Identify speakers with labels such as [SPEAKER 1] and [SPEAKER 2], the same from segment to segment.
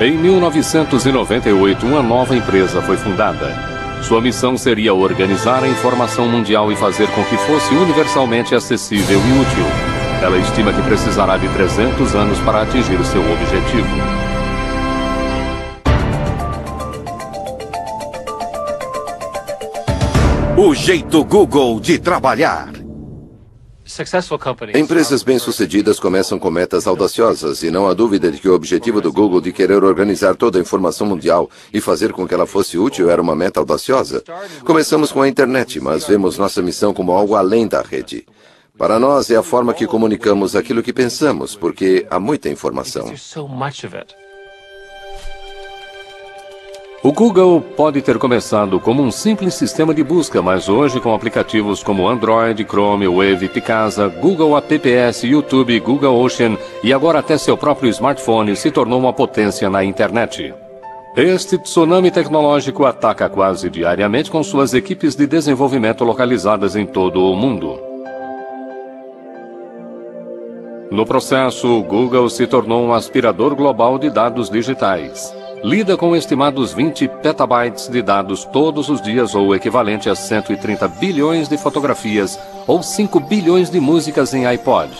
[SPEAKER 1] Em 1998, uma nova empresa foi fundada. Sua missão seria organizar a informação mundial e fazer com que fosse universalmente acessível e útil. Ela estima que precisará de 300 anos para atingir seu objetivo.
[SPEAKER 2] O jeito Google de trabalhar.
[SPEAKER 3] Empresas bem-sucedidas começam com metas audaciosas e não há dúvida de que o objetivo do Google de querer organizar toda a informação mundial e fazer com que ela fosse útil era uma meta audaciosa. Começamos com a internet, mas vemos nossa missão como algo além da rede. Para nós é a forma que comunicamos aquilo que pensamos, porque há muita informação.
[SPEAKER 1] O Google pode ter começado como um simples sistema de busca, mas hoje com aplicativos como Android, Chrome, Wave, Picasa, Google Apps, YouTube, Google Ocean e agora até seu próprio smartphone se tornou uma potência na internet. Este tsunami tecnológico ataca quase diariamente com suas equipes de desenvolvimento localizadas em todo o mundo. No processo, o Google se tornou um aspirador global de dados digitais. Lida com estimados 20 petabytes de dados todos os dias, ou o equivalente a 130 bilhões de fotografias, ou 5 bilhões de músicas em iPod.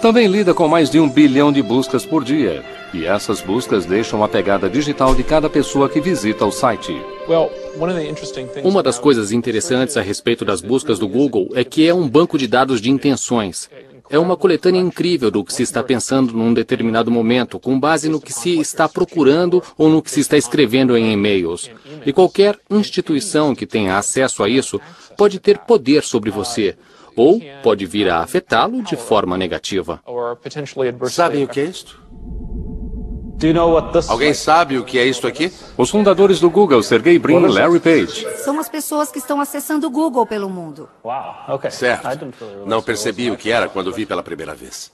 [SPEAKER 1] Também lida com mais de 1 bilhão de buscas por dia, e essas buscas deixam a pegada digital de cada pessoa que visita o site.
[SPEAKER 4] Uma das coisas interessantes a respeito das buscas do Google é que é um banco de dados de intenções. É uma coletânea incrível do que se está pensando num determinado momento, com base no que se está procurando ou no que se está escrevendo em e-mails. E qualquer instituição que tenha acesso a isso pode ter poder sobre você, ou pode vir a afetá-lo de forma negativa.
[SPEAKER 2] Sabem o que é isto? Alguém sabe o que é isto aqui?
[SPEAKER 1] Os fundadores do Google, Sergey Brin e Larry Page.
[SPEAKER 5] São as pessoas que estão acessando o Google pelo mundo.
[SPEAKER 2] Certo. Não percebi o que era quando vi pela primeira vez.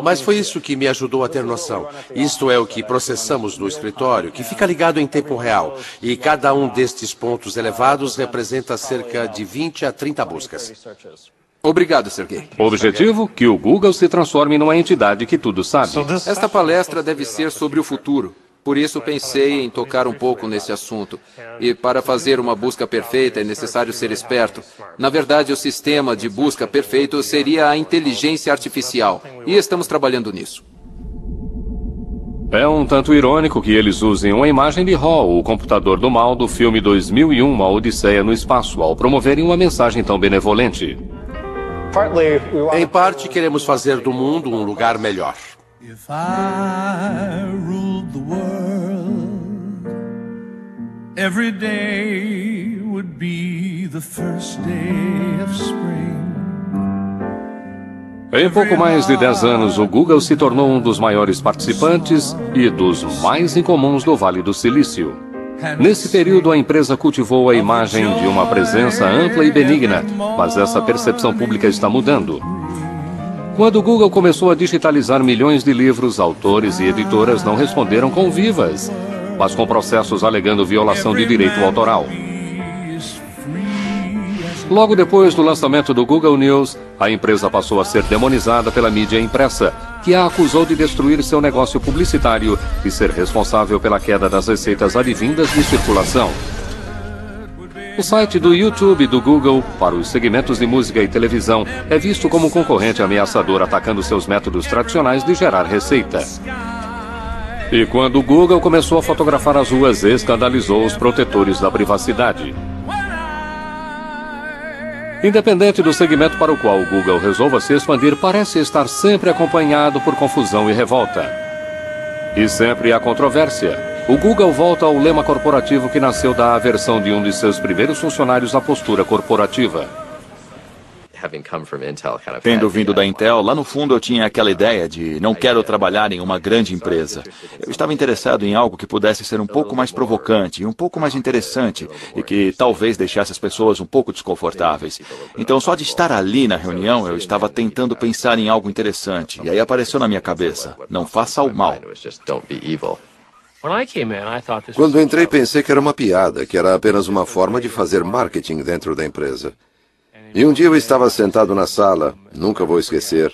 [SPEAKER 2] Mas foi isso que me ajudou a ter noção. Isto é o que processamos no escritório, que fica ligado em tempo real. E cada um destes pontos elevados representa cerca de 20 a 30 buscas.
[SPEAKER 6] Obrigado, Sergey.
[SPEAKER 1] O objetivo? Que o Google se transforme numa entidade que tudo sabe.
[SPEAKER 6] Esta palestra deve ser sobre o futuro. Por isso pensei em tocar um pouco nesse assunto. E para fazer uma busca perfeita é necessário ser esperto. Na verdade, o sistema de busca perfeito seria a inteligência artificial. E estamos trabalhando nisso.
[SPEAKER 1] É um tanto irônico que eles usem uma imagem de Hall, o computador do mal do filme 2001, Uma Odisseia no Espaço, ao promoverem uma mensagem tão benevolente.
[SPEAKER 2] Em parte, queremos fazer do mundo um lugar melhor.
[SPEAKER 7] If I ruled the world, every day would be the first day of spring.
[SPEAKER 1] Em pouco mais de 10 anos, o Google se tornou um dos maiores participantes e dos mais incomuns do Vale do Silício. Nesse período, a empresa cultivou a imagem de uma presença ampla e benigna, mas essa percepção pública está mudando. Quando o Google começou a digitalizar milhões de livros, autores e editoras não responderam com vivas, mas com processos alegando violação de direito autoral. Logo depois do lançamento do Google News, a empresa passou a ser demonizada pela mídia impressa, que a acusou de destruir seu negócio publicitário e ser responsável pela queda das receitas advindas de circulação. O site do YouTube do Google, para os segmentos de música e televisão, é visto como um concorrente ameaçador atacando seus métodos tradicionais de gerar receita. E quando o Google começou a fotografar as ruas, escandalizou os protetores da privacidade. Independente do segmento para o qual o Google resolva se expandir, parece estar sempre acompanhado por confusão e revolta. E sempre há controvérsia. O Google volta ao lema corporativo que nasceu da aversão de um de seus primeiros funcionários à postura corporativa.
[SPEAKER 8] Tendo vindo da Intel, lá no fundo eu tinha aquela ideia de não quero trabalhar em uma grande empresa. Eu estava interessado em algo que pudesse ser um pouco mais provocante e um pouco mais interessante e que talvez deixasse as pessoas um pouco desconfortáveis. Então, só de estar ali na reunião, eu estava tentando pensar em algo interessante. E aí apareceu na minha cabeça, não faça o mal.
[SPEAKER 3] Quando entrei, pensei que era uma piada, que era apenas uma forma de fazer marketing dentro da empresa. E um dia eu estava sentado na sala, nunca vou esquecer,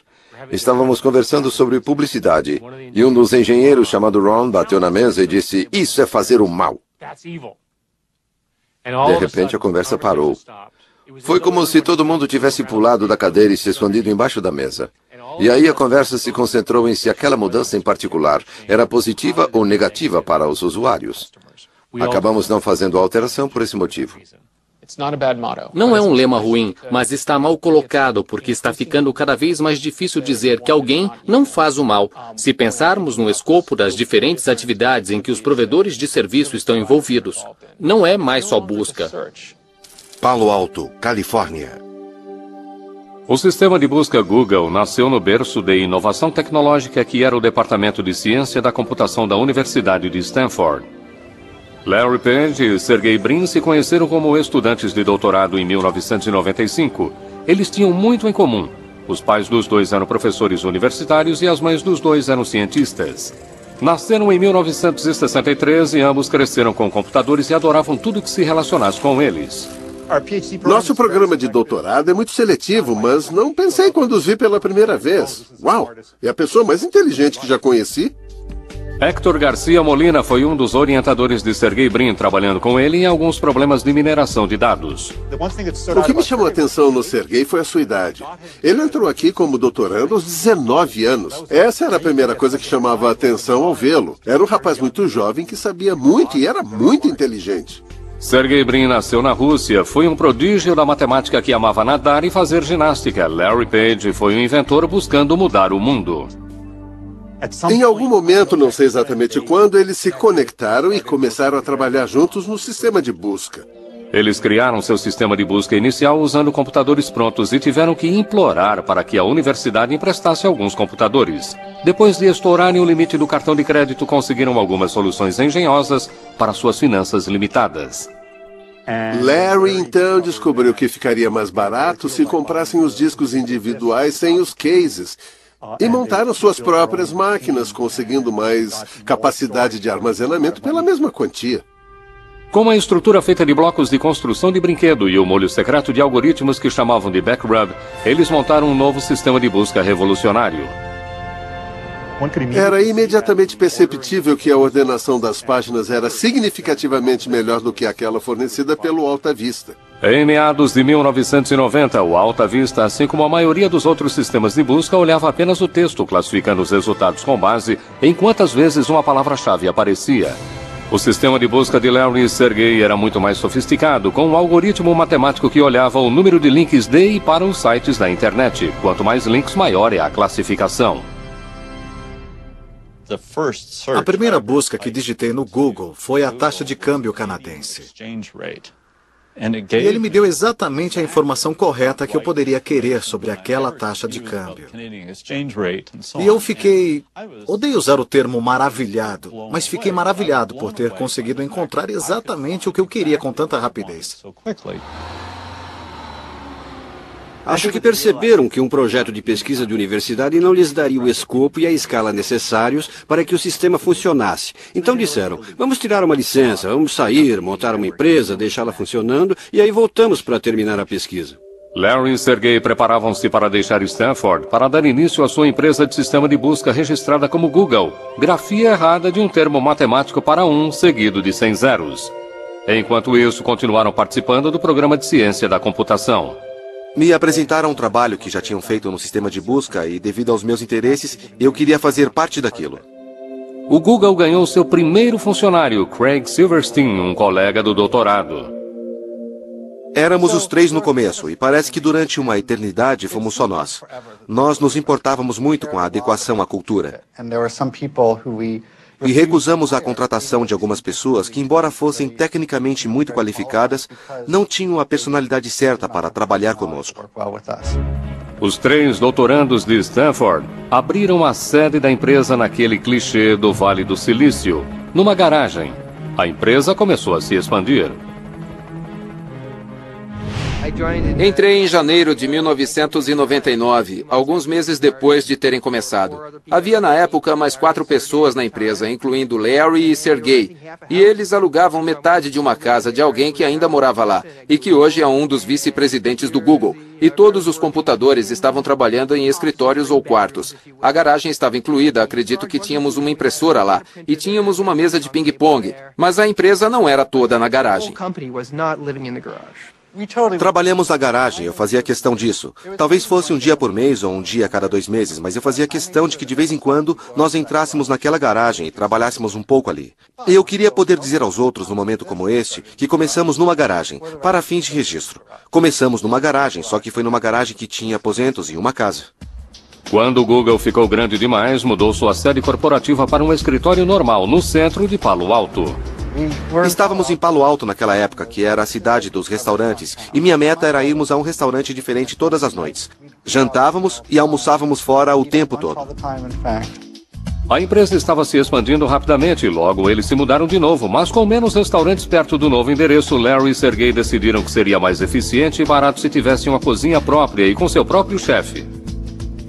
[SPEAKER 3] Estávamos conversando sobre publicidade e um dos engenheiros, chamado Ron, bateu na mesa e disse: "Isso é fazer o mal." De repente, a conversa parou. Foi como se todo mundo tivesse pulado da cadeira e se escondido embaixo da mesa. E aí a conversa se concentrou em se aquela mudança em particular era positiva ou negativa para os usuários. Acabamos não fazendo a alteração por esse motivo.
[SPEAKER 4] Não é um lema ruim, mas está mal colocado porque está ficando cada vez mais difícil dizer que alguém não faz o mal. Se pensarmos no escopo das diferentes atividades em que os provedores de serviço estão envolvidos, não é mais só busca.
[SPEAKER 9] Palo Alto, Califórnia.
[SPEAKER 1] O sistema de busca Google nasceu no berço de inovação tecnológica que era o Departamento de Ciência da Computação da Universidade de Stanford. Larry Page e Sergey Brin se conheceram como estudantes de doutorado em 1995. Eles tinham muito em comum. Os pais dos dois eram professores universitários e as mães dos dois eram cientistas. Nasceram em 1963 e ambos cresceram com computadores e adoravam tudo que se relacionasse com eles.
[SPEAKER 2] Nosso programa de doutorado é muito seletivo, mas não pensei quando os vi pela primeira vez. Uau! É a pessoa mais inteligente que já conheci.
[SPEAKER 1] Héctor Garcia Molina foi um dos orientadores de Sergey Brin, trabalhando com ele em alguns problemas de mineração de dados.
[SPEAKER 2] O que me chamou a atenção no Sergey foi a sua idade. Ele entrou aqui como doutorando aos 19 anos. Essa era a primeira coisa que chamava a atenção ao vê-lo. Era um rapaz muito jovem que sabia muito e era muito inteligente.
[SPEAKER 1] Sergey Brin nasceu na Rússia, foi um prodígio da matemática que amava nadar e fazer ginástica. Larry Page foi um inventor buscando mudar o mundo.
[SPEAKER 2] Em algum momento, não sei exatamente quando, eles se conectaram e começaram a trabalhar juntos no sistema de busca.
[SPEAKER 1] Eles criaram seu sistema de busca inicial usando computadores prontos e tiveram que implorar para que a universidade emprestasse alguns computadores. Depois de estourarem o limite do cartão de crédito, conseguiram algumas soluções engenhosas para suas finanças limitadas.
[SPEAKER 2] Larry, então, descobriu que ficaria mais barato se comprassem os discos individuais sem os cases. E montaram suas próprias máquinas, conseguindo mais capacidade de armazenamento pela mesma quantia.
[SPEAKER 1] Com uma estrutura feita de blocos de construção de brinquedo e o molho secreto de algoritmos que chamavam de backrub, eles montaram um novo sistema de busca revolucionário.
[SPEAKER 2] Era imediatamente perceptível que a ordenação das páginas era significativamente melhor do que aquela fornecida pelo Alta Vista.
[SPEAKER 1] Em meados de 1990, o Alta Vista, assim como a maioria dos outros sistemas de busca, olhava apenas o texto, classificando os resultados com base em quantas vezes uma palavra-chave aparecia. O sistema de busca de Larry e Sergey era muito mais sofisticado, com um algoritmo matemático que olhava o número de links de e para os sites da internet. Quanto mais links, maior é a classificação.
[SPEAKER 10] A primeira busca que digitei no Google foi a taxa de câmbio canadense. E ele me deu exatamente a informação correta que eu poderia querer sobre aquela taxa de câmbio. E eu fiquei... Odeio usar o termo maravilhado, mas fiquei maravilhado por ter conseguido encontrar exatamente o que eu queria com tanta rapidez.
[SPEAKER 11] Acho que perceberam que um projeto de pesquisa de universidade não lhes daria o escopo e a escala necessários para que o sistema funcionasse. Então disseram, vamos tirar uma licença, vamos sair, montar uma empresa, deixá-la funcionando e aí voltamos para terminar a pesquisa.
[SPEAKER 1] Larry e Sergey preparavam-se para deixar Stanford para dar início à sua empresa de sistema de busca registrada como Google. Grafia errada de um termo matemático para 1 seguido de 100 zeros. Enquanto isso, continuaram participando do programa de ciência da computação.
[SPEAKER 9] Me apresentaram um trabalho que já tinham feito no sistema de busca e, devido aos meus interesses, eu queria fazer parte daquilo.
[SPEAKER 1] O Google ganhou seu primeiro funcionário, Craig Silverstein, um colega do doutorado.
[SPEAKER 9] Éramos os 3 no começo e parece que durante uma eternidade fomos só nós. Nós nos importávamos muito com a adequação à cultura. E recusamos a contratação de algumas pessoas que, embora fossem tecnicamente muito qualificadas, não tinham a personalidade certa para trabalhar conosco.
[SPEAKER 1] Os 3 doutorandos de Stanford abriram a sede da empresa naquele clichê do Vale do Silício, numa garagem. A empresa começou a se expandir.
[SPEAKER 6] Entrei em janeiro de 1999, alguns meses depois de terem começado. Havia na época mais 4 pessoas na empresa, incluindo Larry e Sergey, e eles alugavam metade de uma casa de alguém que ainda morava lá, e que hoje é um dos vice-presidentes do Google. E todos os computadores estavam trabalhando em escritórios ou quartos. A garagem estava incluída, acredito que tínhamos uma impressora lá, e tínhamos uma mesa de ping-pong, mas a empresa não era toda na garagem.
[SPEAKER 9] Trabalhamos na garagem, eu fazia questão disso. Talvez fosse um dia por mês ou um dia a cada 2 meses, mas eu fazia questão de que de vez em quando nós entrássemos naquela garagem e trabalhássemos um pouco ali. E eu queria poder dizer aos outros, num momento como este, que começamos numa garagem, para fins de registro. Começamos numa garagem, só que foi numa garagem que tinha aposentos e uma casa.
[SPEAKER 1] Quando o Google ficou grande demais, mudou sua sede corporativa para um escritório normal no centro de Palo Alto.
[SPEAKER 9] Estávamos em Palo Alto naquela época, que era a cidade dos restaurantes, e minha meta era irmos a um restaurante diferente todas as noites. Jantávamos e almoçávamos fora o tempo todo.
[SPEAKER 1] A empresa estava se expandindo rapidamente e logo eles se mudaram de novo, mas com menos restaurantes perto do novo endereço, Larry e Sergey decidiram que seria mais eficiente e barato se tivessem uma cozinha própria e com seu próprio chefe.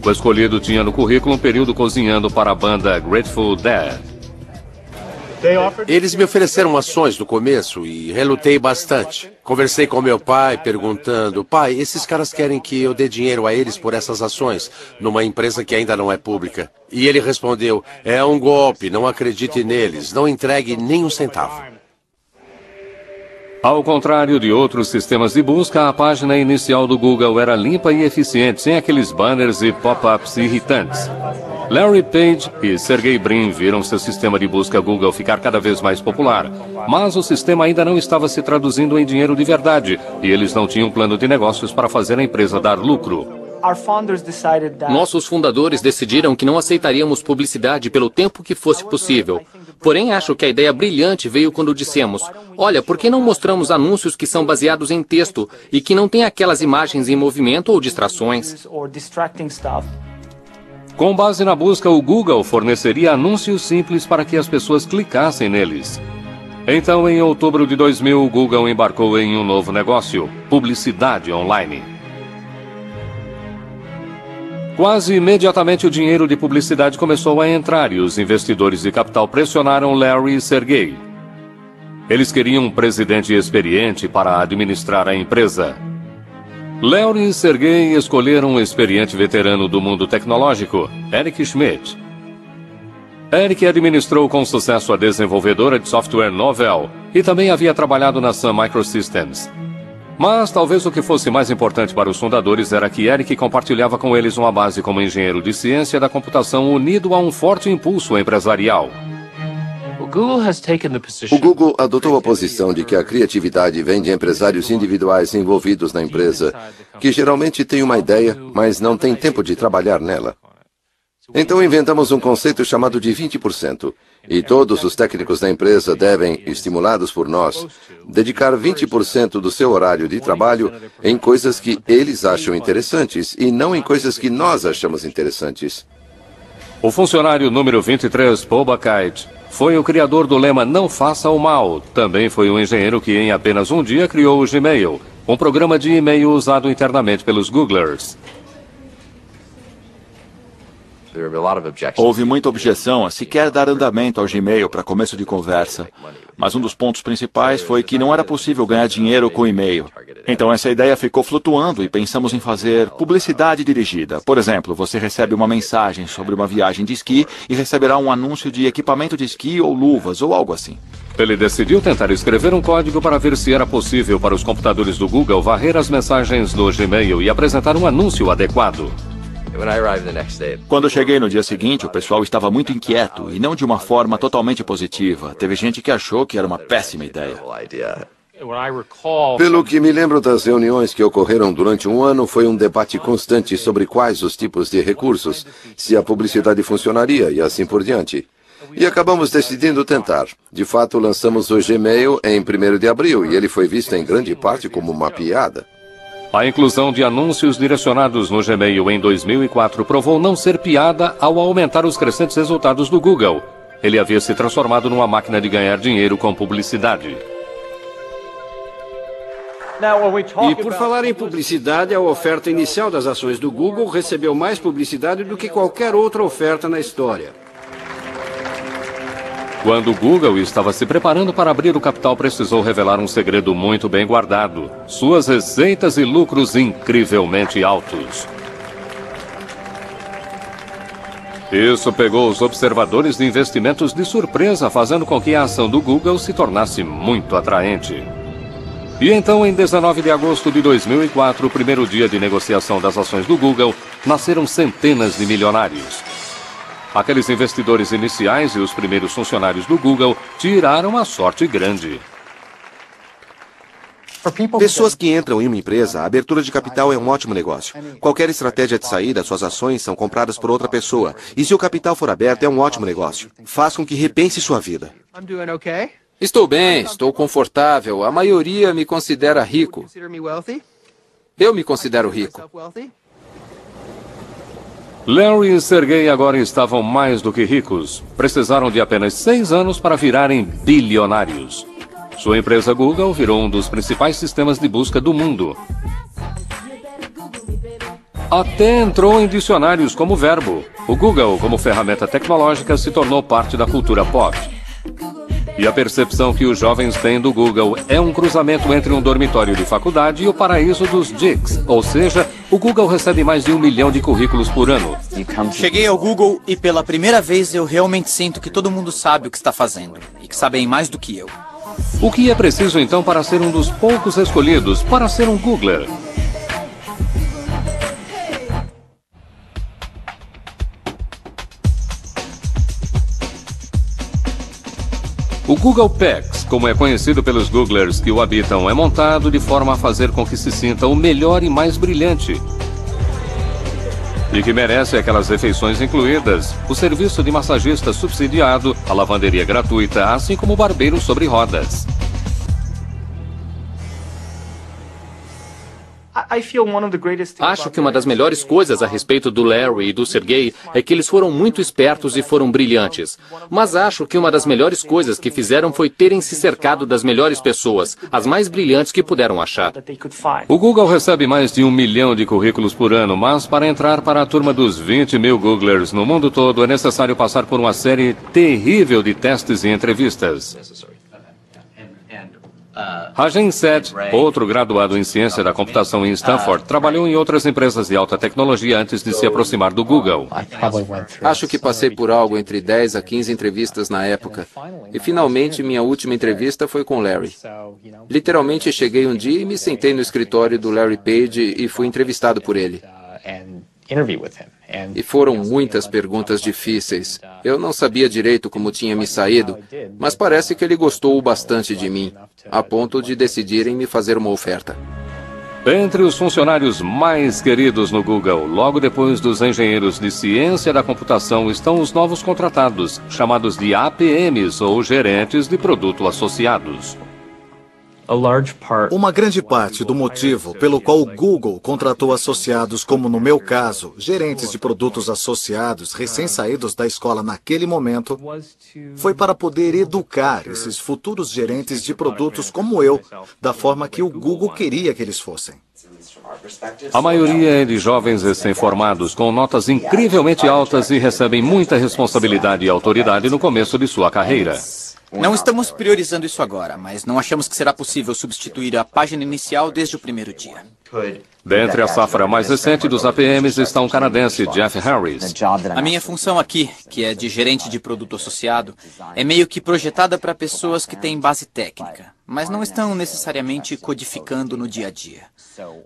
[SPEAKER 1] O escolhido tinha no currículo um período cozinhando para a banda Grateful Dead.
[SPEAKER 2] Eles me ofereceram ações no começo e relutei bastante. Conversei com meu pai perguntando: pai, esses caras querem que eu dê dinheiro a eles por essas ações, numa empresa que ainda não é pública. E ele respondeu: é um golpe, não acredite neles, não entregue nem um centavo.
[SPEAKER 1] Ao contrário de outros sistemas de busca, a página inicial do Google era limpa e eficiente, sem aqueles banners e pop-ups irritantes. Larry Page e Sergey Brin viram seu sistema de busca Google ficar cada vez mais popular, mas o sistema ainda não estava se traduzindo em dinheiro de verdade, e eles não tinham plano de negócios para fazer a empresa dar lucro.
[SPEAKER 4] Nossos fundadores decidiram que não aceitaríamos publicidade pelo tempo que fosse possível. Porém, acho que a ideia brilhante veio quando dissemos: olha, por que não mostramos anúncios que são baseados em texto e que não têm aquelas imagens em movimento ou distrações?
[SPEAKER 1] Com base na busca, o Google forneceria anúncios simples para que as pessoas clicassem neles. Então, em outubro de 2000, o Google embarcou em um novo negócio: publicidade online. Quase imediatamente o dinheiro de publicidade começou a entrar e os investidores de capital pressionaram Larry e Sergey. Eles queriam um presidente experiente para administrar a empresa. Larry e Sergey escolheram um experiente veterano do mundo tecnológico, Eric Schmidt. Eric administrou com sucesso a desenvolvedora de software Novell e também havia trabalhado na Sun Microsystems. Mas talvez o que fosse mais importante para os fundadores era que Eric compartilhava com eles uma base como engenheiro de ciência da computação unido a um forte impulso empresarial.
[SPEAKER 3] O Google adotou a posição de que a criatividade vem de empresários individuais envolvidos na empresa, que geralmente têm uma ideia, mas não têm tempo de trabalhar nela. Então inventamos um conceito chamado de 20%, e todos os técnicos da empresa devem, estimulados por nós, dedicar 20% do seu horário de trabalho em coisas que eles acham interessantes e não em coisas que nós achamos interessantes.
[SPEAKER 1] O funcionário número 23, Paul Buchheit, foi o criador do lema Não Faça o Mal. Também foi o engenheiro que em apenas um dia criou o Gmail, um programa de e-mail usado internamente pelos Googlers.
[SPEAKER 8] Houve muita objeção a sequer dar andamento ao Gmail para começo de conversa. Mas um dos pontos principais foi que não era possível ganhar dinheiro com e-mail. Então essa ideia ficou flutuando e pensamos em fazer publicidade dirigida. Por exemplo, você recebe uma mensagem sobre uma viagem de esqui e receberá um anúncio de equipamento de esqui ou luvas ou algo assim.
[SPEAKER 1] Ele decidiu tentar escrever um código para ver se era possível para os computadores do Google varrer as mensagens do Gmail e apresentar um anúncio adequado.
[SPEAKER 8] Quando cheguei no dia seguinte, o pessoal estava muito inquieto e não de uma forma totalmente positiva. Teve gente que achou que era uma péssima ideia.
[SPEAKER 3] Pelo que me lembro das reuniões que ocorreram durante um ano, foi um debate constante sobre quais os tipos de recursos, se a publicidade funcionaria e assim por diante. E acabamos decidindo tentar. De fato, lançamos o Gmail em 1º de abril e ele foi visto em grande parte como uma piada.
[SPEAKER 1] A inclusão de anúncios direcionados no Gmail em 2004 provou não ser piada ao aumentar os crescentes resultados do Google. Ele havia se transformado numa máquina de ganhar dinheiro com publicidade.
[SPEAKER 11] E por falar em publicidade, a oferta inicial das ações do Google recebeu mais publicidade do que qualquer outra oferta na história.
[SPEAKER 1] Quando o Google estava se preparando para abrir o capital, precisou revelar um segredo muito bem guardado: suas receitas e lucros incrivelmente altos. Isso pegou os observadores de investimentos de surpresa, fazendo com que a ação do Google se tornasse muito atraente. E então, em 19 de agosto de 2004, o primeiro dia de negociação das ações do Google, nasceram centenas de milionários. Aqueles investidores iniciais e os primeiros funcionários do Google tiraram a sorte grande.
[SPEAKER 9] Pessoas que entram em uma empresa, a abertura de capital é um ótimo negócio. Qualquer estratégia de saída, suas ações são compradas por outra pessoa. E se o capital for aberto, é um ótimo negócio. Faz com que repense sua vida.
[SPEAKER 6] Estou bem, estou confortável. A maioria me considera rico. Eu me considero rico.
[SPEAKER 1] Larry e Sergey agora estavam mais do que ricos. Precisaram de apenas 6 anos para virarem bilionários. Sua empresa Google virou um dos principais sistemas de busca do mundo. Até entrou em dicionários como verbo. O Google, como ferramenta tecnológica, se tornou parte da cultura pop. E a percepção que os jovens têm do Google é um cruzamento entre um dormitório de faculdade e o paraíso dos geeks. Ou seja, o Google recebe mais de 1 milhão de currículos por ano.
[SPEAKER 12] Cheguei ao Google e pela primeira vez eu realmente sinto que todo mundo sabe o que está fazendo. E que sabem mais do que eu.
[SPEAKER 1] O que é preciso então para ser um dos poucos escolhidos para ser um Googler? O Google PAX, como é conhecido pelos Googlers que o habitam, é montado de forma a fazer com que se sinta o melhor e mais brilhante. E que merece aquelas refeições incluídas, o serviço de massagista subsidiado, a lavanderia gratuita, assim como o barbeiro sobre rodas.
[SPEAKER 4] Acho que uma das melhores coisas a respeito do Larry e do Sergey é que eles foram muito espertos e foram brilhantes. Mas acho que uma das melhores coisas que fizeram foi terem se cercado das melhores pessoas, as mais brilhantes que puderam achar.
[SPEAKER 1] O Google recebe mais de 1 milhão de currículos por ano, mas para entrar para a turma dos 20 mil Googlers no mundo todo é necessário passar por uma série terrível de testes e entrevistas. Rajen Seth, outro graduado em ciência da computação em Stanford, trabalhou em outras empresas de alta tecnologia antes de se aproximar do Google.
[SPEAKER 6] Acho que passei por algo entre 10 a 15 entrevistas na época. E finalmente minha última entrevista foi com Larry. Literalmente cheguei um dia e me sentei no escritório do Larry Page e fui entrevistado por ele. E foram muitas perguntas difíceis. Eu não sabia direito como tinha me saído, mas parece que ele gostou bastante de mim, a ponto de decidirem me fazer uma oferta.
[SPEAKER 1] Entre os funcionários mais queridos no Google, logo depois dos engenheiros de ciência da computação, estão os novos contratados, chamados de APMs, ou gerentes de produto associados.
[SPEAKER 10] Uma grande parte do motivo pelo qual o Google contratou associados, como no meu caso, gerentes de produtos associados recém-saídos da escola naquele momento, foi para poder educar esses futuros gerentes de produtos como eu, da forma que o Google queria que eles fossem.
[SPEAKER 1] A maioria é de jovens recém-formados, com notas incrivelmente altas e recebem muita responsabilidade e autoridade no começo de sua carreira.
[SPEAKER 12] Não estamos priorizando isso agora, mas não achamos que será possível substituir a página inicial desde o primeiro dia.
[SPEAKER 1] Dentre a safra mais recente dos APMs está um canadense, Jeff Harris.
[SPEAKER 12] A minha função aqui, que é de gerente de produto associado, é meio que projetada para pessoas que têm base técnica, mas não estão necessariamente codificando no dia a dia.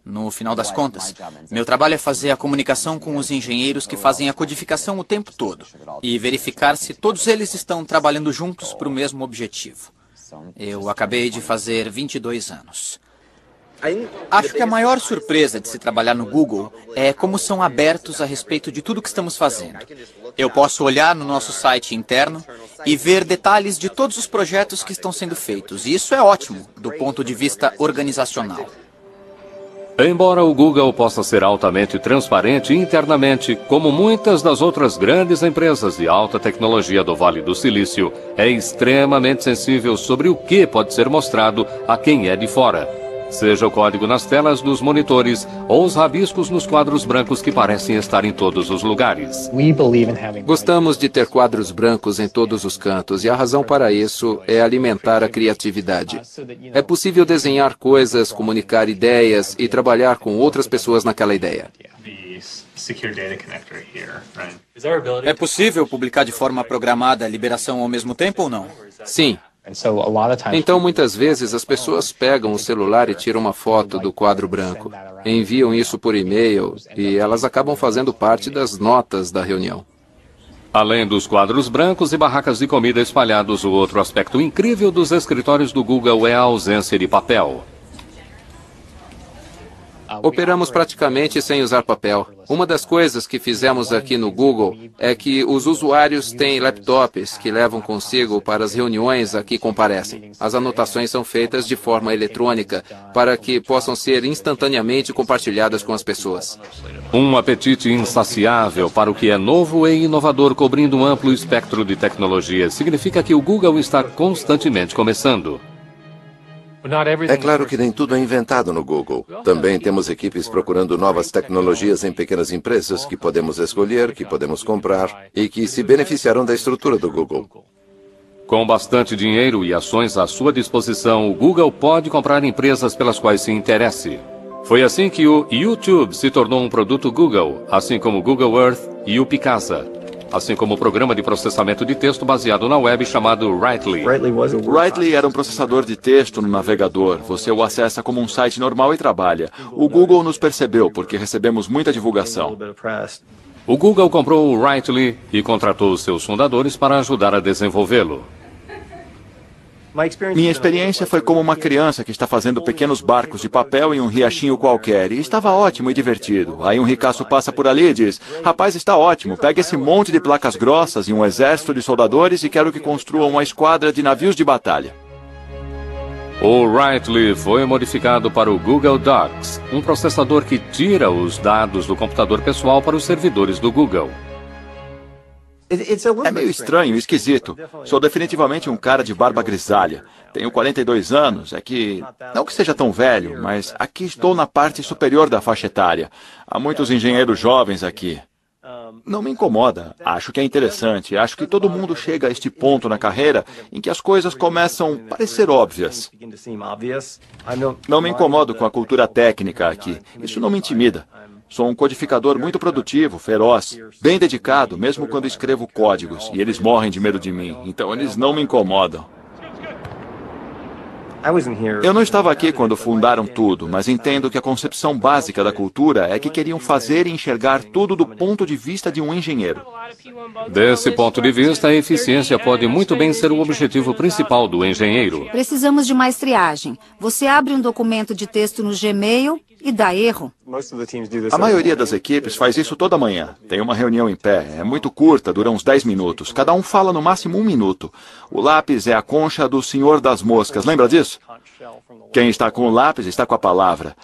[SPEAKER 12] No final das contas, meu trabalho é fazer a comunicação com os engenheiros que fazem a codificação o tempo todo e verificar se todos eles estão trabalhando juntos para o mesmo objetivo. Eu acabei de fazer 22 anos. Acho que a maior surpresa de se trabalhar no Google é como são abertos a respeito de tudo que estamos fazendo. Eu posso olhar no nosso site interno e ver detalhes de todos os projetos que estão sendo feitos. E isso é ótimo, do ponto de vista organizacional.
[SPEAKER 1] Embora o Google possa ser altamente transparente internamente, como muitas das outras grandes empresas de alta tecnologia do Vale do Silício, é extremamente sensível sobre o que pode ser mostrado a quem é de fora. Seja o código nas telas dos monitores ou os rabiscos nos quadros brancos que parecem estar em todos os lugares.
[SPEAKER 6] Gostamos de ter quadros brancos em todos os cantos e a razão para isso é alimentar a criatividade. É possível desenhar coisas, comunicar ideias e trabalhar com outras pessoas naquela ideia.
[SPEAKER 12] É possível publicar de forma programada a liberação ao mesmo tempo ou não?
[SPEAKER 6] Sim. Então, muitas vezes, as pessoas pegam o celular e tiram uma foto do quadro branco, enviam isso por e-mail e elas acabam fazendo parte das notas da reunião.
[SPEAKER 1] Além dos quadros brancos e barracas de comida espalhados, o outro aspecto incrível dos escritórios do Google é a ausência de papel.
[SPEAKER 6] Operamos praticamente sem usar papel. Uma das coisas que fizemos aqui no Google é que os usuários têm laptops que levam consigo para as reuniões a que comparecem. As anotações são feitas de forma eletrônica para que possam ser instantaneamente compartilhadas com as pessoas.
[SPEAKER 1] Um apetite insaciável para o que é novo e inovador, cobrindo um amplo espectro de tecnologias, significa que o Google está constantemente começando.
[SPEAKER 3] É claro que nem tudo é inventado no Google. Também temos equipes procurando novas tecnologias em pequenas empresas que podemos escolher, que podemos comprar e que se beneficiarão da estrutura do Google.
[SPEAKER 1] Com bastante dinheiro e ações à sua disposição, o Google pode comprar empresas pelas quais se interesse. Foi assim que o YouTube se tornou um produto Google, assim como o Google Earth e o Picasa. Assim como o programa de processamento de texto baseado na web chamado Writely.
[SPEAKER 8] Writely era um processador de texto no navegador. Você o acessa como um site normal e trabalha. O Google nos percebeu porque recebemos muita divulgação.
[SPEAKER 1] O Google comprou o Writely e contratou os seus fundadores para ajudar a desenvolvê-lo.
[SPEAKER 8] Minha experiência foi como uma criança que está fazendo pequenos barcos de papel em um riachinho qualquer. E estava ótimo e divertido. Aí um ricaço passa por ali e diz: rapaz, está ótimo, pega esse monte de placas grossas e um exército de soldadores e quero que construam uma esquadra de navios de batalha.
[SPEAKER 1] O Writely foi modificado para o Google Docs, um processador que tira os dados do computador pessoal para os servidores do Google.
[SPEAKER 8] É meio estranho e esquisito. Sou definitivamente um cara de barba grisalha. Tenho 42 anos, não que seja tão velho, mas aqui estou na parte superior da faixa etária. Há muitos engenheiros jovens aqui. Não me incomoda. Acho que é interessante. Acho que todo mundo chega a este ponto na carreira em que as coisas começam a parecer óbvias. Não me incomodo com a cultura técnica aqui. Isso não me intimida. Sou um codificador muito produtivo, feroz, bem dedicado, mesmo quando escrevo códigos, e eles morrem de medo de mim, então eles não me incomodam. Eu não estava aqui quando fundaram tudo, mas entendo que a concepção básica da cultura é que queriam fazer e enxergar tudo do ponto de vista de um engenheiro.
[SPEAKER 1] Desse ponto de vista, a eficiência pode muito bem ser o objetivo principal do engenheiro.
[SPEAKER 5] Precisamos de mais triagem. Você abre um documento de texto no Gmail e dá erro.
[SPEAKER 8] A maioria das equipes faz isso toda manhã. Tem uma reunião em pé, é muito curta, dura uns 10 minutos. Cada um fala no máximo 1 minuto. O lápis é a concha do Senhor das Moscas, lembra disso? Quem está com o lápis está com a palavra.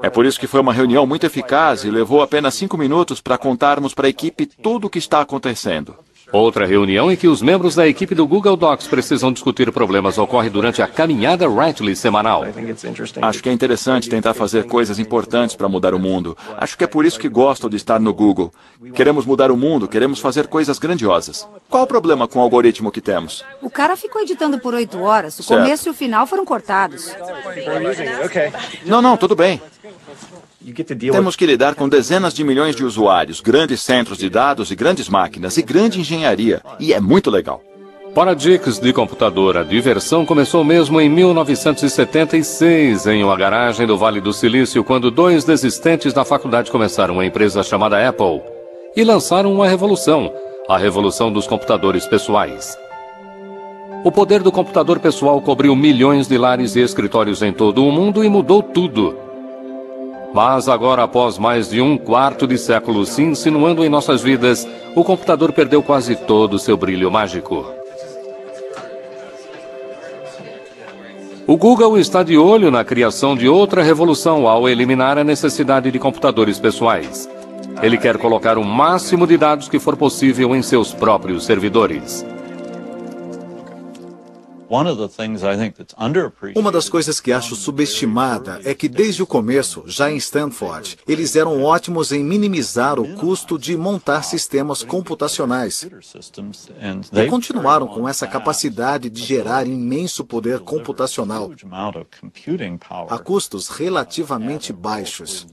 [SPEAKER 8] É por isso que foi uma reunião muito eficaz e levou apenas 5 minutos para contarmos para a equipe tudo o que está acontecendo.
[SPEAKER 1] Outra reunião em que os membros da equipe do Google Docs precisam discutir problemas ocorre durante a caminhada Writely semanal.
[SPEAKER 8] Acho que é interessante tentar fazer coisas importantes para mudar o mundo. Acho que é por isso que gosto de estar no Google. Queremos mudar o mundo, queremos fazer coisas grandiosas. Qual o problema com o algoritmo que temos?
[SPEAKER 5] O cara ficou editando por 8 horas. O começo e o final foram cortados.
[SPEAKER 8] Não, tudo bem. Temos que lidar com dezenas de milhões de usuários, grandes centros de dados e grandes máquinas e grande engenharia. E é muito legal.
[SPEAKER 1] Para geeks de computador, a diversão começou mesmo em 1976, em uma garagem do Vale do Silício, quando 2 desistentes da faculdade começaram uma empresa chamada Apple e lançaram uma revolução, a revolução dos computadores pessoais. O poder do computador pessoal cobriu milhões de lares e escritórios em todo o mundo e mudou tudo. Mas agora, após mais de 1/4 de século se insinuando em nossas vidas, o computador perdeu quase todo o seu brilho mágico. O Google está de olho na criação de outra revolução ao eliminar a necessidade de computadores pessoais. Ele quer colocar o máximo de dados que for possível em seus próprios servidores.
[SPEAKER 10] Uma das coisas que acho subestimada é que desde o começo, já em Stanford, eles eram ótimos em minimizar o custo de montar sistemas computacionais. E continuaram com essa capacidade de gerar imenso poder computacional a custos relativamente baixos.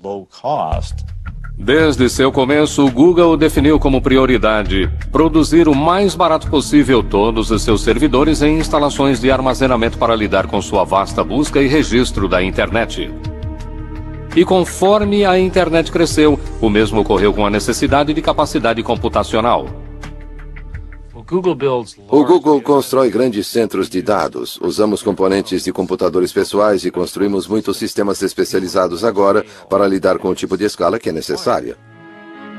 [SPEAKER 1] Desde seu começo, o Google definiu como prioridade produzir o mais barato possível todos os seus servidores em instalações de armazenamento para lidar com sua vasta busca e registro da internet. E conforme a internet cresceu, o mesmo ocorreu com a necessidade de capacidade computacional.
[SPEAKER 3] O Google constrói grandes centros de dados. Usamos componentes de computadores pessoais e construímos muitos sistemas especializados agora para lidar com o tipo de escala que é necessária.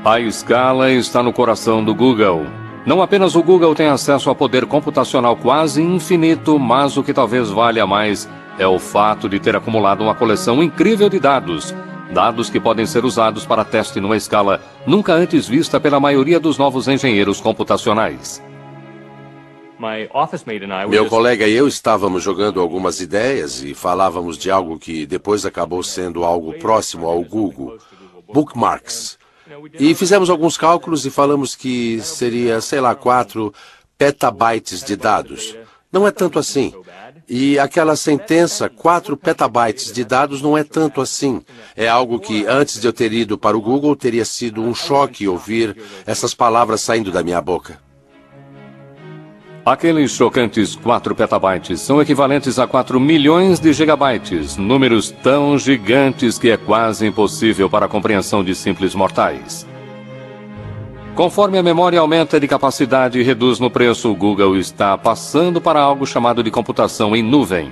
[SPEAKER 1] A escala está no coração do Google. Não apenas o Google tem acesso a poder computacional quase infinito, mas o que talvez valha mais é o fato de ter acumulado uma coleção incrível de dados. Dados que podem ser usados para teste numa escala nunca antes vista pela maioria dos novos engenheiros computacionais.
[SPEAKER 2] Meu colega e eu estávamos jogando algumas ideias e falávamos de algo que depois acabou sendo algo próximo ao Google, bookmarks. E fizemos alguns cálculos e falamos que seria, 4 petabytes de dados. Não é tanto assim. E aquela sentença, 4 petabytes de dados, não é tanto assim. É algo que, antes de eu ter ido para o Google, teria sido um choque ouvir essas palavras saindo da minha boca.
[SPEAKER 1] Aqueles chocantes 4 petabytes são equivalentes a 4 milhões de gigabytes, números tão gigantes que é quase impossível para a compreensão de simples mortais. Conforme a memória aumenta de capacidade e reduz no preço, o Google está passando para algo chamado de computação em nuvem.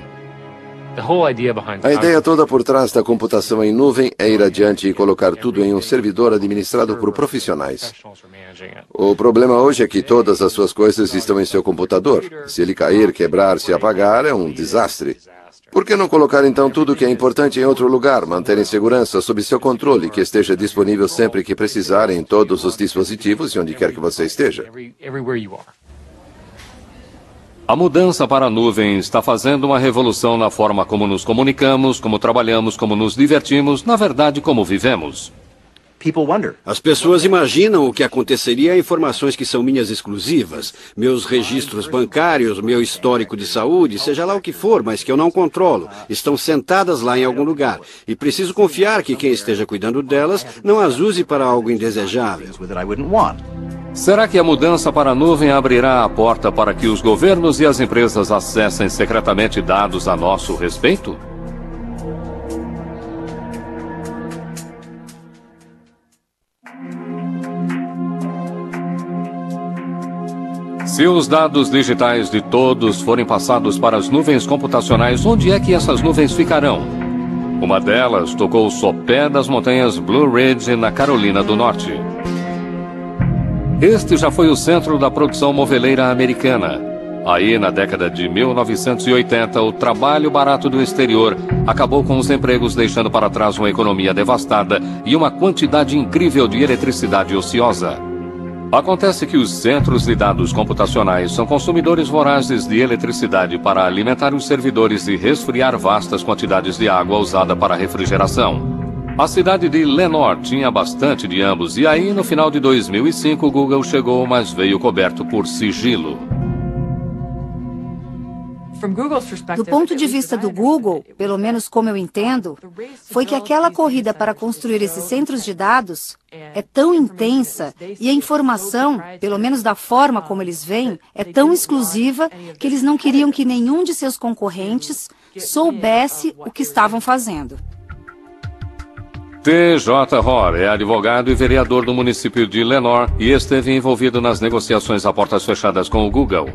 [SPEAKER 3] A ideia toda por trás da computação em nuvem é ir adiante e colocar tudo em um servidor administrado por profissionais. O problema hoje é que todas as suas coisas estão em seu computador. Se ele cair, quebrar, se apagar, é um desastre. Por que não colocar então tudo que é importante em outro lugar, manter em segurança, sob seu controle, que esteja disponível sempre que precisar em todos os dispositivos e onde quer que você esteja?
[SPEAKER 1] A mudança para a nuvem está fazendo uma revolução na forma como nos comunicamos, como trabalhamos, como nos divertimos, na verdade, como vivemos.
[SPEAKER 11] As pessoas imaginam o que aconteceria a informações que são minhas exclusivas, meus registros bancários, meu histórico de saúde, seja lá o que for, mas que eu não controlo. Estão sentadas lá em algum lugar. E preciso confiar que quem esteja cuidando delas não as use para algo indesejável.
[SPEAKER 1] Será que a mudança para a nuvem abrirá a porta para que os governos e as empresas acessem secretamente dados a nosso respeito? Se os dados digitais de todos forem passados para as nuvens computacionais, onde é que essas nuvens ficarão? Uma delas tocou o sopé das montanhas Blue Ridge, na Carolina do Norte. Este já foi o centro da produção moveleira americana. Aí, na década de 1980, o trabalho barato do exterior acabou com os empregos, deixando para trás uma economia devastada e uma quantidade incrível de eletricidade ociosa. Acontece que os centros de dados computacionais são consumidores vorazes de eletricidade para alimentar os servidores e resfriar vastas quantidades de água usada para refrigeração. A cidade de Lenoir tinha bastante de ambos, e aí, no final de 2005, o Google chegou, mas veio coberto por sigilo.
[SPEAKER 5] Do ponto de vista do Google, pelo menos como eu entendo, foi que aquela corrida para construir esses centros de dados é tão intensa e a informação, pelo menos da forma como eles veem, é tão exclusiva que eles não queriam que nenhum de seus concorrentes soubesse o que estavam fazendo.
[SPEAKER 1] T.J. Hoare é advogado e vereador do município de Lenoir e esteve envolvido nas negociações a portas fechadas com o Google.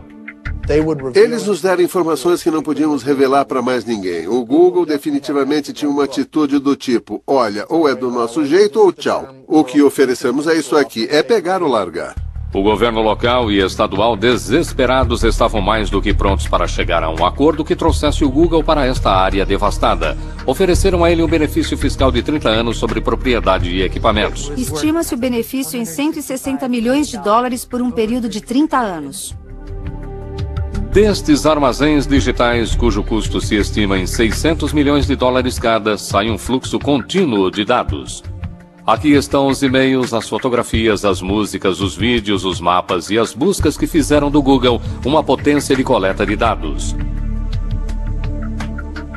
[SPEAKER 13] Eles nos deram informações que não podíamos revelar para mais ninguém. O Google definitivamente tinha uma atitude do tipo, olha, ou é do nosso jeito ou tchau. O que oferecemos é isso aqui, é pegar ou largar.
[SPEAKER 1] O governo local e estadual, desesperados, estavam mais do que prontos para chegar a um acordo que trouxesse o Google para esta área devastada. Ofereceram a ele um benefício fiscal de 30 anos sobre propriedade e equipamentos.
[SPEAKER 5] Estima-se o benefício em $160 milhões por um período de 30 anos.
[SPEAKER 1] Destes armazéns digitais, cujo custo se estima em 600 milhões de dólares cada, sai um fluxo contínuo de dados. Aqui estão os e-mails, as fotografias, as músicas, os vídeos, os mapas e as buscas que fizeram do Google uma potência de coleta de dados.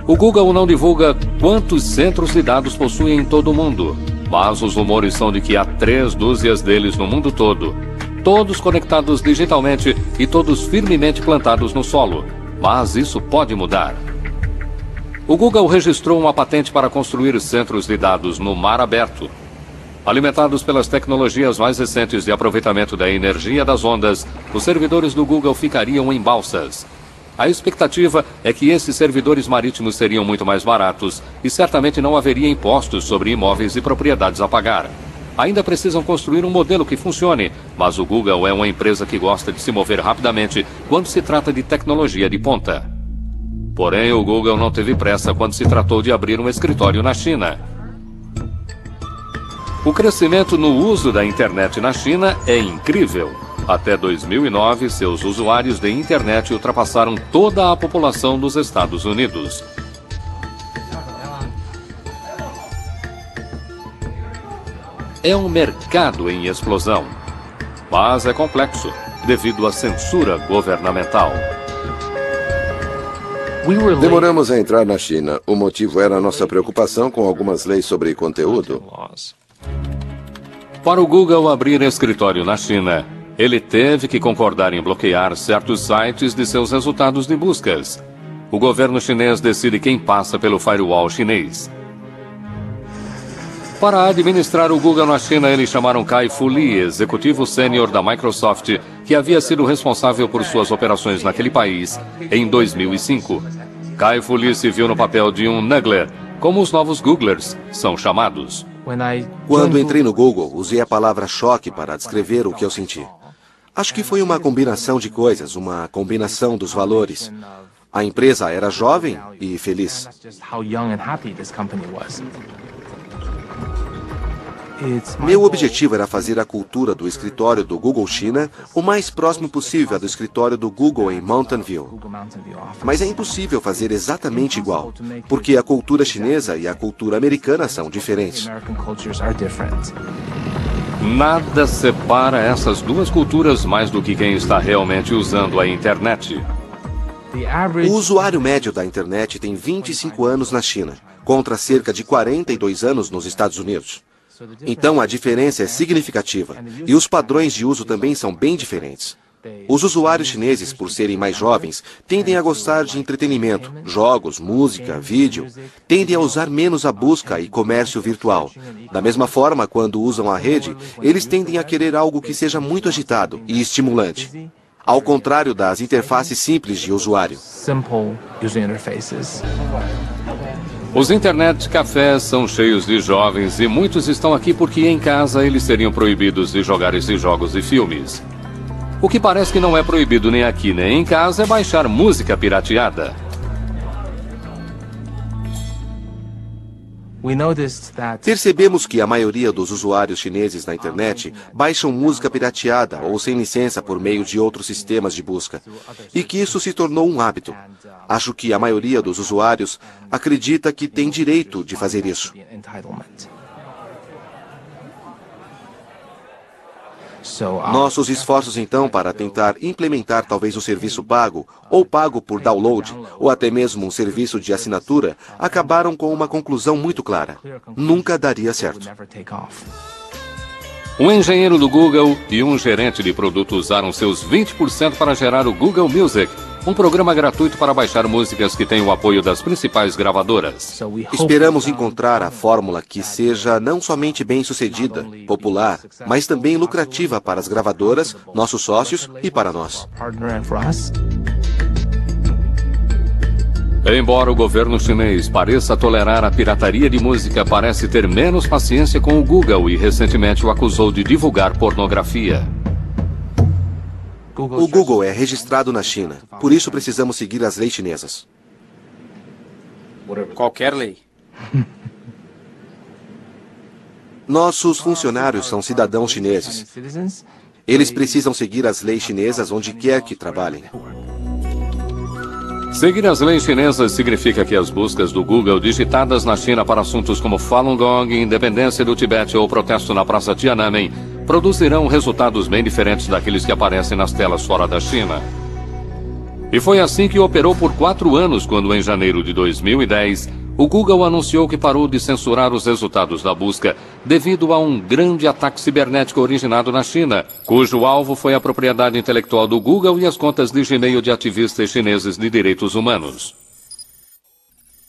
[SPEAKER 1] O Google não divulga quantos centros de dados possui em todo o mundo, mas os rumores são de que há 3 dúzias deles no mundo todo. Todos conectados digitalmente e todos firmemente plantados no solo. Mas isso pode mudar. O Google registrou uma patente para construir centros de dados no mar aberto. Alimentados pelas tecnologias mais recentes de aproveitamento da energia das ondas, os servidores do Google ficariam em balsas. A expectativa é que esses servidores marítimos seriam muito mais baratos e certamente não haveria impostos sobre imóveis e propriedades a pagar. Ainda precisam construir um modelo que funcione, mas o Google é uma empresa que gosta de se mover rapidamente quando se trata de tecnologia de ponta. Porém, o Google não teve pressa quando se tratou de abrir um escritório na China. O crescimento no uso da internet na China é incrível. Até 2009, seus usuários de internet ultrapassaram toda a população dos Estados Unidos. É um mercado em explosão, mas é complexo devido à censura governamental.
[SPEAKER 3] Demoramos a entrar na China. O motivo era a nossa preocupação com algumas leis sobre conteúdo.
[SPEAKER 1] Para o Google abrir escritório na China, ele teve que concordar em bloquear certos sites de seus resultados de buscas. O governo chinês decide quem passa pelo firewall chinês. Para administrar o Google na China, eles chamaram Kai-Fu Lee, executivo sênior da Microsoft, que havia sido responsável por suas operações naquele país em 2005. Kai-Fu Lee se viu no papel de um Nuggler, como os novos Googlers são chamados.
[SPEAKER 9] Quando entrei no Google, usei a palavra choque para descrever o que eu senti. Acho que foi uma combinação de coisas, uma combinação dos valores. A empresa era jovem e feliz. Meu objetivo era fazer a cultura do escritório do Google China o mais próximo possível à do escritório do Google em Mountain View. Mas é impossível fazer exatamente igual, porque a cultura chinesa e a cultura americana são diferentes.
[SPEAKER 1] Nada separa essas duas culturas mais do que quem está realmente usando a internet.
[SPEAKER 9] O usuário médio da internet tem 25 anos na China, contra cerca de 42 anos nos Estados Unidos. Então a diferença é significativa, e os padrões de uso também são bem diferentes. Os usuários chineses, por serem mais jovens, tendem a gostar de entretenimento, jogos, música, vídeo. Tendem a usar menos a busca e comércio virtual. Da mesma forma, quando usam a rede, eles tendem a querer algo que seja muito agitado e estimulante. Ao contrário das interfaces simples de usuário.
[SPEAKER 1] Os internet cafés são cheios de jovens e muitos estão aqui porque em casa eles seriam proibidos de jogar esses jogos e filmes. O que parece que não é proibido nem aqui nem em casa é baixar música pirateada.
[SPEAKER 9] Percebemos que a maioria dos usuários chineses na internet baixam música pirateada ou sem licença por meio de outros sistemas de busca, e que isso se tornou um hábito. Acho que a maioria dos usuários acredita que tem direito de fazer isso. Nossos esforços, então, para tentar implementar talvez um serviço pago, ou pago por download, ou até mesmo um serviço de assinatura, acabaram com uma conclusão muito clara. Nunca daria certo.
[SPEAKER 1] Um engenheiro do Google e um gerente de produto usaram seus 20% para gerar o Google Music, um programa gratuito para baixar músicas que tem o apoio das principais gravadoras.
[SPEAKER 9] Esperamos encontrar a fórmula que seja não somente bem-sucedida, popular, mas também lucrativa para as gravadoras, nossos sócios e para nós.
[SPEAKER 1] Embora o governo chinês pareça tolerar a pirataria de música, parece ter menos paciência com o Google e recentemente o acusou de divulgar pornografia.
[SPEAKER 9] O Google é registrado na China, por isso precisamos seguir as leis chinesas.
[SPEAKER 12] Qualquer lei.
[SPEAKER 9] Nossos funcionários são cidadãos chineses. Eles precisam seguir as leis chinesas onde quer que trabalhem.
[SPEAKER 1] Seguir as leis chinesas significa que as buscas do Google digitadas na China para assuntos como Falun Gong, independência do Tibete ou protesto na Praça Tiananmen produzirão resultados bem diferentes daqueles que aparecem nas telas fora da China. E foi assim que operou por 4 anos, quando em janeiro de 2010, o Google anunciou que parou de censurar os resultados da busca devido a um grande ataque cibernético originado na China, cujo alvo foi a propriedade intelectual do Google e as contas de Gmail de ativistas chineses de direitos humanos.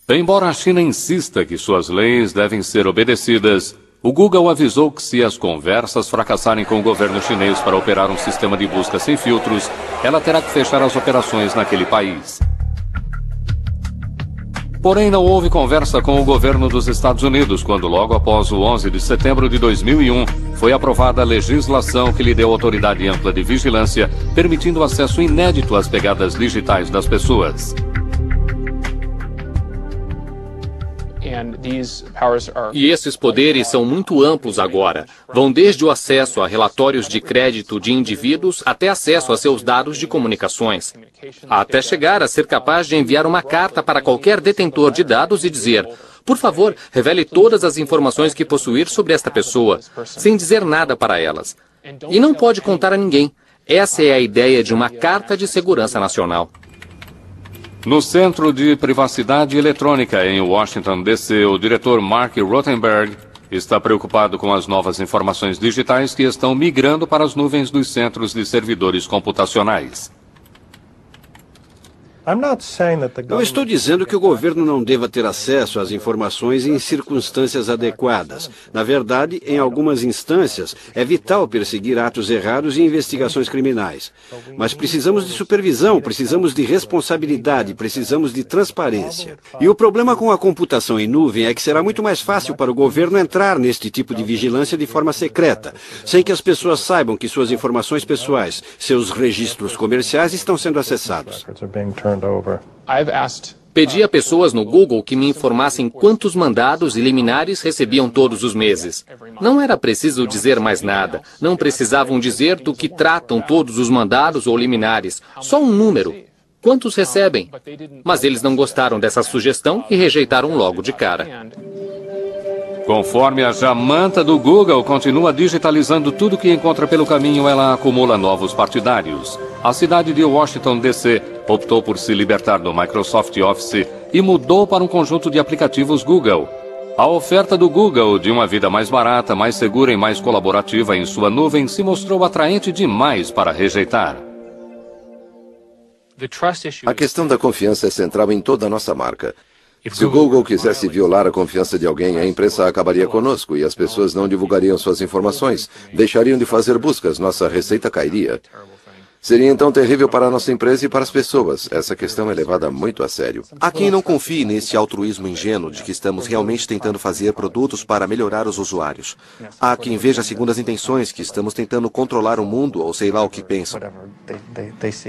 [SPEAKER 1] Embora a China insista que suas leis devem ser obedecidas, o Google avisou que se as conversas fracassarem com o governo chinês para operar um sistema de busca sem filtros, ela terá que fechar as operações naquele país. Porém, não houve conversa com o governo dos Estados Unidos quando, logo após o 11 de setembro de 2001, foi aprovada a legislação que lhe deu autoridade ampla de vigilância, permitindo acesso inédito às pegadas digitais das pessoas.
[SPEAKER 4] E esses poderes são muito amplos agora. Vão desde o acesso a relatórios de crédito de indivíduos até acesso a seus dados de comunicações. Até chegar a ser capaz de enviar uma carta para qualquer detentor de dados e dizer: por favor, revele todas as informações que possuir sobre esta pessoa, sem dizer nada para elas. E não pode contar a ninguém. Essa é a ideia de uma Carta de Segurança Nacional.
[SPEAKER 1] No Centro de Privacidade Eletrônica, em Washington, D.C., o diretor Mark Rothenberg está preocupado com as novas informações digitais que estão migrando para as nuvens dos centros de servidores computacionais.
[SPEAKER 11] Não estou dizendo que o governo não deva ter acesso às informações em circunstâncias adequadas. Na verdade, em algumas instâncias, é vital perseguir atos errados e investigações criminais. Mas precisamos de supervisão, precisamos de responsabilidade, precisamos de transparência. E o problema com a computação em nuvem é que será muito mais fácil para o governo entrar neste tipo de vigilância de forma secreta, sem que as pessoas saibam que suas informações pessoais, seus registros comerciais estão sendo acessados.
[SPEAKER 4] Pedi a pessoas no Google que me informassem quantos mandados e liminares recebiam todos os meses. Não era preciso dizer mais nada. Não precisavam dizer do que tratam todos os mandados ou liminares. Só um número. Quantos recebem? Mas eles não gostaram dessa sugestão e rejeitaram logo de cara.
[SPEAKER 1] Conforme a jamanta do Google continua digitalizando tudo que encontra pelo caminho, ela acumula novos partidários. A cidade de Washington, D.C., optou por se libertar do Microsoft Office e mudou para um conjunto de aplicativos Google. A oferta do Google de uma vida mais barata, mais segura e mais colaborativa em sua nuvem se mostrou atraente demais para rejeitar.
[SPEAKER 3] A questão da confiança é central em toda a nossa marca. Se o Google quisesse violar a confiança de alguém, a imprensa acabaria conosco e as pessoas não divulgariam suas informações, deixariam de fazer buscas, nossa receita cairia. Seria então terrível para a nossa empresa e para as pessoas. Essa questão é levada muito a sério.
[SPEAKER 9] Há quem não confie nesse altruísmo ingênuo de que estamos realmente tentando fazer produtos para melhorar os usuários. Há quem veja segundo as intenções que estamos tentando controlar o mundo ou sei lá o que pensam.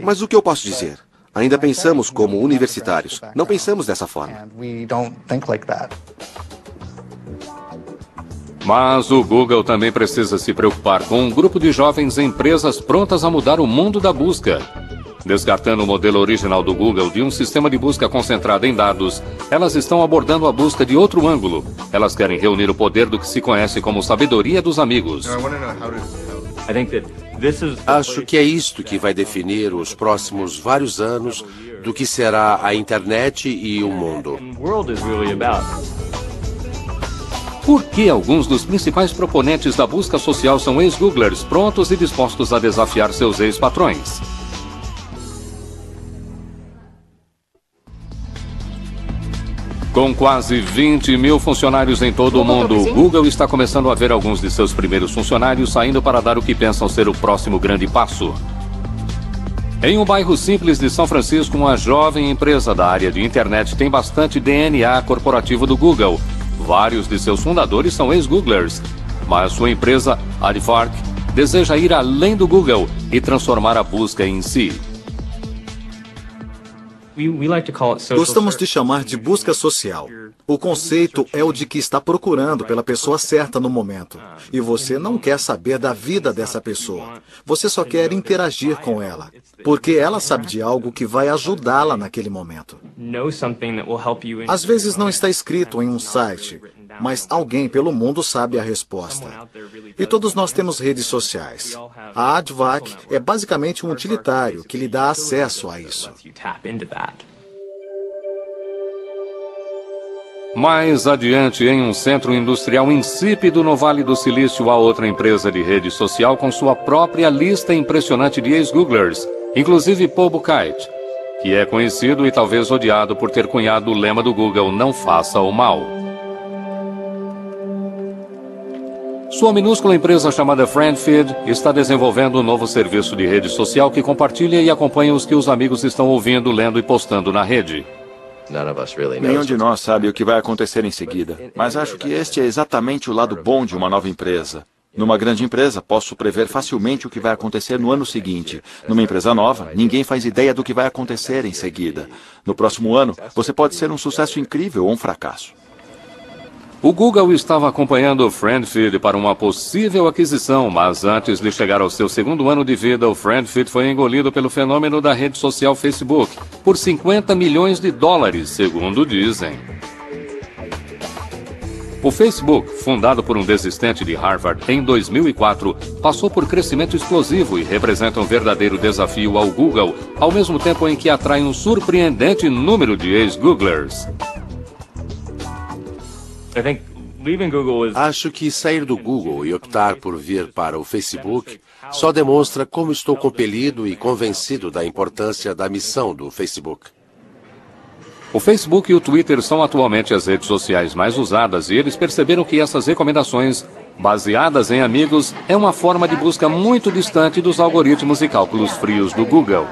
[SPEAKER 9] Mas o que eu posso dizer? Ainda pensamos como universitários. Não pensamos dessa forma.
[SPEAKER 1] Mas o Google também precisa se preocupar com um grupo de jovens empresas prontas a mudar o mundo da busca. Descartando o modelo original do Google de um sistema de busca concentrado em dados, elas estão abordando a busca de outro ângulo. Elas querem reunir o poder do que se conhece como sabedoria dos amigos.
[SPEAKER 2] Acho que é isto que vai definir os próximos vários anos do que será a internet e o mundo.
[SPEAKER 1] Por que alguns dos principais proponentes da busca social são ex-Googlers prontos e dispostos a desafiar seus ex-patrões? Com quase 20 mil funcionários em todo o mundo, o Google está começando a ver alguns de seus primeiros funcionários saindo para dar o que pensam ser o próximo grande passo. Em um bairro simples de São Francisco, uma jovem empresa da área de internet tem bastante DNA corporativo do Google. Vários de seus fundadores são ex-Googlers, mas sua empresa, Aardvark, deseja ir além do Google e transformar a busca em si.
[SPEAKER 10] Gostamos de chamar de busca social. O conceito é o de que está procurando pela pessoa certa no momento. E você não quer saber da vida dessa pessoa. Você só quer interagir com ela, porque ela sabe de algo que vai ajudá-la naquele momento. Às vezes não está escrito em um site, mas alguém pelo mundo sabe a resposta. E todos nós temos redes sociais. A Advac é basicamente um utilitário que lhe dá acesso a isso.
[SPEAKER 1] Mais adiante, em um centro industrial insípido no Vale do Silício, há outra empresa de rede social com sua própria lista impressionante de ex-Googlers, inclusive Paul Buchheit, que é conhecido e talvez odiado por ter cunhado o lema do Google, não faça o mal. Sua minúscula empresa chamada FriendFeed está desenvolvendo um novo serviço de rede social que compartilha e acompanha os que os amigos estão ouvindo, lendo e postando na rede.
[SPEAKER 8] Nenhum de nós sabe o que vai acontecer em seguida, mas acho que este é exatamente o lado bom de uma nova empresa. Numa grande empresa, posso prever facilmente o que vai acontecer no ano seguinte. Numa empresa nova, ninguém faz ideia do que vai acontecer em seguida. No próximo ano, você pode ser um sucesso incrível ou um fracasso.
[SPEAKER 1] O Google estava acompanhando o FriendFeed para uma possível aquisição, mas antes de chegar ao seu segundo ano de vida, o FriendFeed foi engolido pelo fenômeno da rede social Facebook, por $50 milhões, segundo dizem. O Facebook, fundado por um desistente de Harvard em 2004, passou por crescimento explosivo e representa um verdadeiro desafio ao Google, ao mesmo tempo em que atrai um surpreendente número de ex-Googlers.
[SPEAKER 2] Acho que sair do Google e optar por vir para o Facebook só demonstra como estou compelido e convencido da importância da missão do Facebook.
[SPEAKER 1] O Facebook e o Twitter são atualmente as redes sociais mais usadas e eles perceberam que essas recomendações, baseadas em amigos, é uma forma de busca muito distante dos algoritmos e cálculos frios do Google.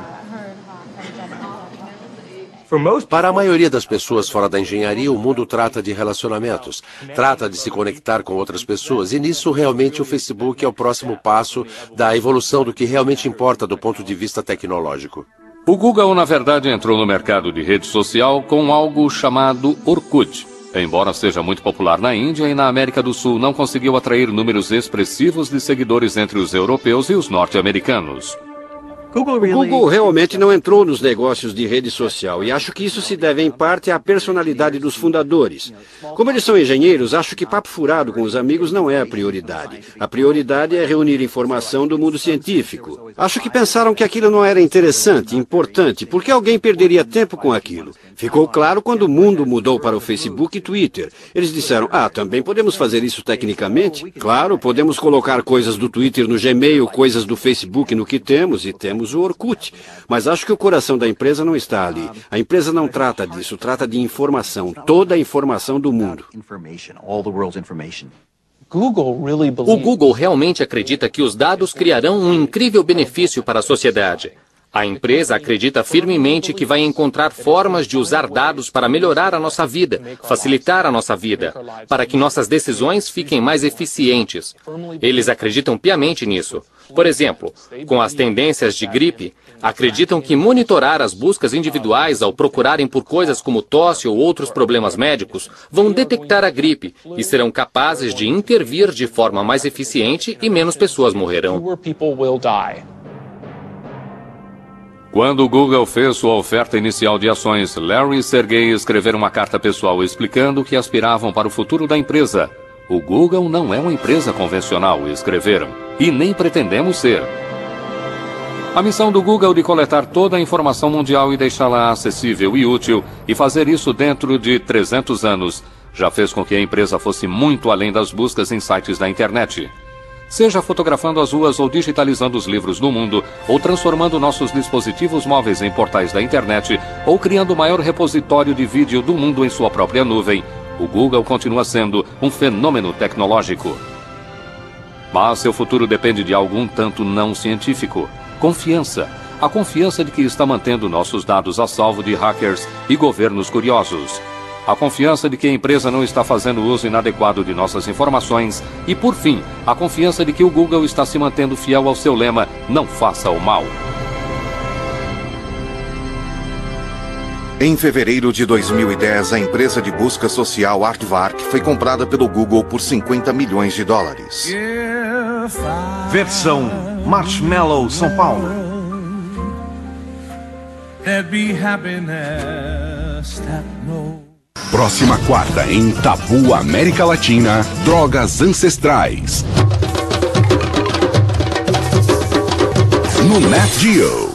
[SPEAKER 2] Para a maioria das pessoas fora da engenharia, o mundo trata de relacionamentos, trata de se conectar com outras pessoas, e nisso realmente o Facebook é o próximo passo da evolução do que realmente importa do ponto de vista tecnológico.
[SPEAKER 1] O Google, na verdade, entrou no mercado de rede social com algo chamado Orkut. Embora seja muito popular na Índia e na América do Sul, não conseguiu atrair números expressivos de seguidores entre os europeus e os norte-americanos.
[SPEAKER 11] O Google realmente não entrou nos negócios de rede social e acho que isso se deve em parte à personalidade dos fundadores. Como eles são engenheiros, acho que papo furado com os amigos não é a prioridade. A prioridade é reunir informação do mundo científico. Acho que pensaram que aquilo não era interessante, importante, porque alguém perderia tempo com aquilo. Ficou claro quando o mundo mudou para o Facebook e Twitter. Eles disseram, também podemos fazer isso tecnicamente? Claro, podemos colocar coisas do Twitter no Gmail, coisas do Facebook no que temos, e temos o Orkut. Mas acho que o coração da empresa não está ali. A empresa não trata disso, trata de informação, toda a informação do mundo.
[SPEAKER 4] O Google realmente acredita que os dados criarão um incrível benefício para a sociedade. A empresa acredita firmemente que vai encontrar formas de usar dados para melhorar a nossa vida, facilitar a nossa vida, para que nossas decisões fiquem mais eficientes. Eles acreditam piamente nisso. Por exemplo, com as tendências de gripe, acreditam que monitorar as buscas individuais ao procurarem por coisas como tosse ou outros problemas médicos vão detectar a gripe e serão capazes de intervir de forma mais eficiente e menos pessoas morrerão.
[SPEAKER 1] Quando o Google fez sua oferta inicial de ações, Larry e Sergey escreveram uma carta pessoal explicando que aspiravam para o futuro da empresa. O Google não é uma empresa convencional, escreveram, e nem pretendemos ser. A missão do Google de coletar toda a informação mundial e deixá-la acessível e útil, e fazer isso dentro de 300 anos, já fez com que a empresa fosse muito além das buscas em sites da internet. Seja fotografando as ruas ou digitalizando os livros do mundo, ou transformando nossos dispositivos móveis em portais da internet, ou criando o maior repositório de vídeo do mundo em sua própria nuvem, o Google continua sendo um fenômeno tecnológico. Mas seu futuro depende de algo um tanto não científico. Confiança. A confiança de que está mantendo nossos dados a salvo de hackers e governos curiosos. A confiança de que a empresa não está fazendo uso inadequado de nossas informações. E, por fim, a confiança de que o Google está se mantendo fiel ao seu lema, não faça o mal.
[SPEAKER 14] Em fevereiro de 2010, a empresa de busca social Aardvark foi comprada pelo Google por 50 milhões de dólares.
[SPEAKER 15] Versão Marshmallow São Paulo.
[SPEAKER 16] Próxima quarta em Tabu América Latina, drogas ancestrais. No Nat Geo.